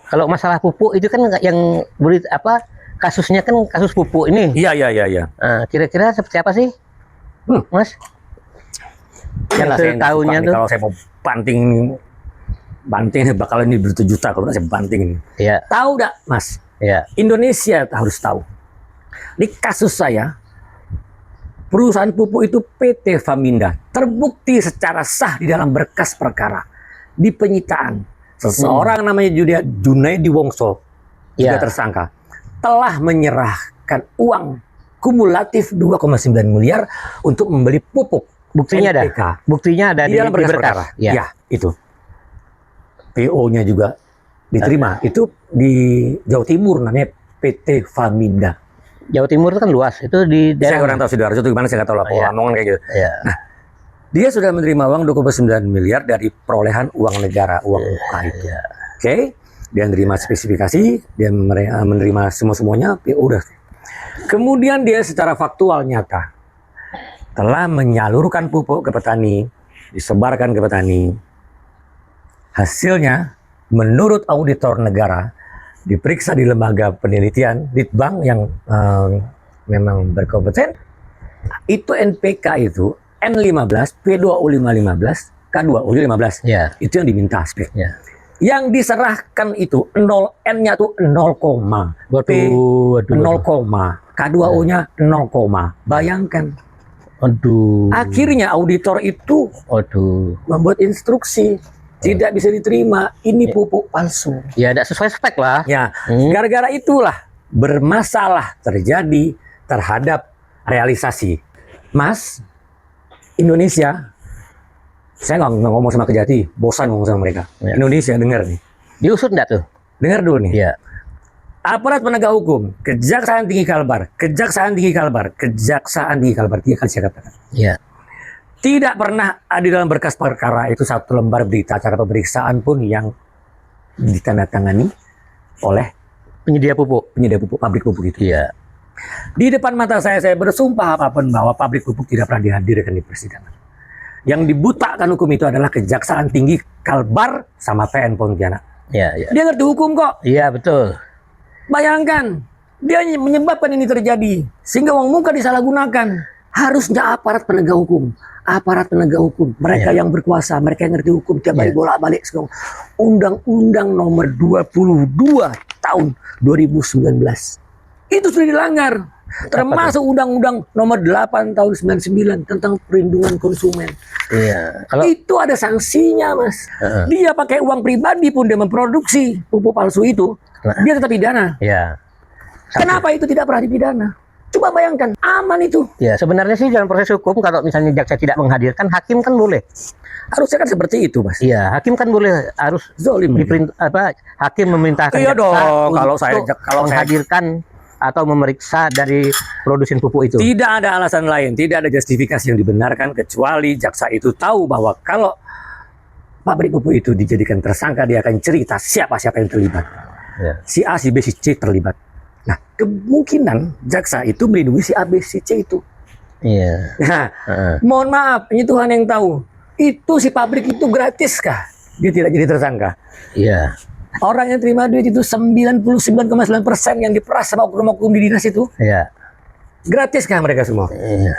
Kalau masalah pupuk itu kan yang beri apa kasusnya kan kasus pupuk ini. Iya, iya, iya, iya. Kira-kira seperti apa sih, Mas? Yang setahunya tuh. Kalau saya mau banting bakal ini berjuta kalau saya banting ini. Iya. Tahu enggak, Mas? Iya. Indonesia harus tahu. Di kasus saya, perusahaan pupuk itu PT Faminda terbukti secara sah di dalam berkas perkara di penyitaan. Seseorang namanya Junaidi Wongso juga tersangka telah menyerahkan uang kumulatif 2,9 miliar untuk membeli pupuk. Buktinya ada. Buktinya ada di dalam berkas perkara. Ya, itu. PO-nya juga diterima. Itu di Jawa Timur namanya PT Faminda. Jawa Timur itu kan luas. Itu di daerah. Saya kurang tahu Sidoarjo itu gimana, saya nggak tahu lah. Omongan kayak gitu. Nah, dia sudah menerima uang 2,9 miliar dari perolehan uang negara, uang UKA itu. Oke, dia menerima spesifikasi, dia menerima semuanya, udah. Kemudian dia secara faktual nyata telah menyalurkan pupuk ke petani, disebarkan ke petani. Hasilnya, menurut auditor negara, diperiksa di lembaga penelitian Litbang yang memang berkompeten, itu NPK itu N15, P2O515, K2O15. Itu yang diminta speknya. Yang diserahkan itu 0, N-nya tuh 0, K2O-nya 0, bayangkan. Akhirnya auditor itu membuat instruksi tidak bisa diterima, ini pupuk palsu. Ya, tidak sesuai spek lah. Ya, gara-gara itulah bermasalah terjadi terhadap realisasi. Mas, Indonesia, saya nggak ngomong sama Kejati, bosan ngomong sama mereka. Indonesia, dengar nih. Diusut nggak tuh? Dengar dulu nih. Aparat penegak hukum, Kejaksaan Tinggi Kalbar, Kejaksaan Tinggi Kalbar, Kejaksaan Tinggi Kalbar, 3 kali saya katakan. Tidak pernah ada dalam berkas perkara itu 1 lembar berita acara pemeriksaan pun yang ditandatangani oleh penyedia pupuk, pabrik pupuk itu. Di depan mata saya bersumpah apapun bahwa pabrik pupuk tidak pernah dihadirkan di persidangan. Yang dibutakan hukum itu adalah Kejaksaan Tinggi Kalbar sama PN Pontianak. Dia ngerti hukum kok. Iya, betul. Bayangkan, dia menyebabkan ini terjadi sehingga uang muka disalahgunakan. Harusnya aparat penegak hukum, mereka yang berkuasa, mereka yang ngerti hukum, tiap hari bolak-balik Undang-Undang nomor 22 tahun 2019 itu sudah dilanggar. Termasuk Undang-Undang nomor 8 tahun 99 tentang perlindungan konsumen. Itu ada sanksinya, Mas. Dia pakai uang pribadi pun dia memproduksi pupuk palsu itu, dia tetap pidana. Kenapa itu tidak pernah dipidana? Coba bayangkan, aman itu. Sebenarnya sih dalam proses hukum kalau misalnya jaksa tidak menghadirkan, hakim kan boleh. Harusnya kan seperti itu, Mas. Hakim kan boleh, harus zolim. Hakim memerintahkan dong, kalau menghadirkan atau memeriksa dari produsen pupuk itu. Tidak ada alasan lain, tidak ada justifikasi yang dibenarkan kecuali jaksa itu tahu bahwa kalau pabrik pupuk itu dijadikan tersangka, dia akan cerita siapa-siapa yang terlibat. Si A, si B, si C terlibat. Nah, kemungkinan jaksa itu melindungi si A, B, si C itu. Mohon maaf, ini Tuhan yang tahu. Itu si pabrik itu gratis kah? Dia tidak jadi tersangka. Orang yang terima duit itu 99,9% yang diperas sama oknum-oknum di dinas itu. Gratis kah mereka semua?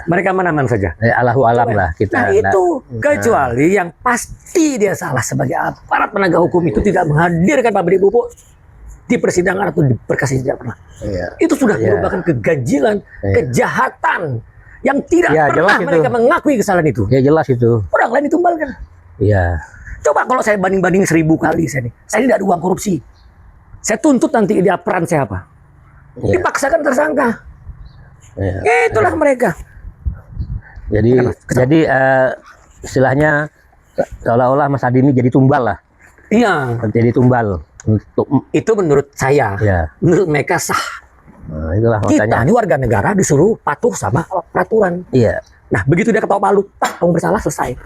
Mereka mana-mana saja. Allahu alam lah kita. Nah itu, kecuali yang pasti dia salah sebagai aparat penegak hukum itu tidak menghadirkan pabrik pupuk di persidangan atau di berkas tidak pernah. Itu sudah merupakan keganjilan, kejahatan yang tidak pernah mereka mengakui kesalahan itu. Jelas itu. Orang lain ditumbalkan. Coba kalau saya banding-banding 1000 kali saya tidak ada uang korupsi. Saya tuntut nanti dia peran saya apa? Dipaksakan tersangka. Itulah mereka. Jadi istilahnya seolah-olah Mas Adi ini jadi tumbal lah. Jadi tumbal. Itu menurut saya, menurut mereka sah. Itulah kita makanya. ini warga negara disuruh patuh sama peraturan. Nah begitu dia ketok palu, kamu bersalah, selesai.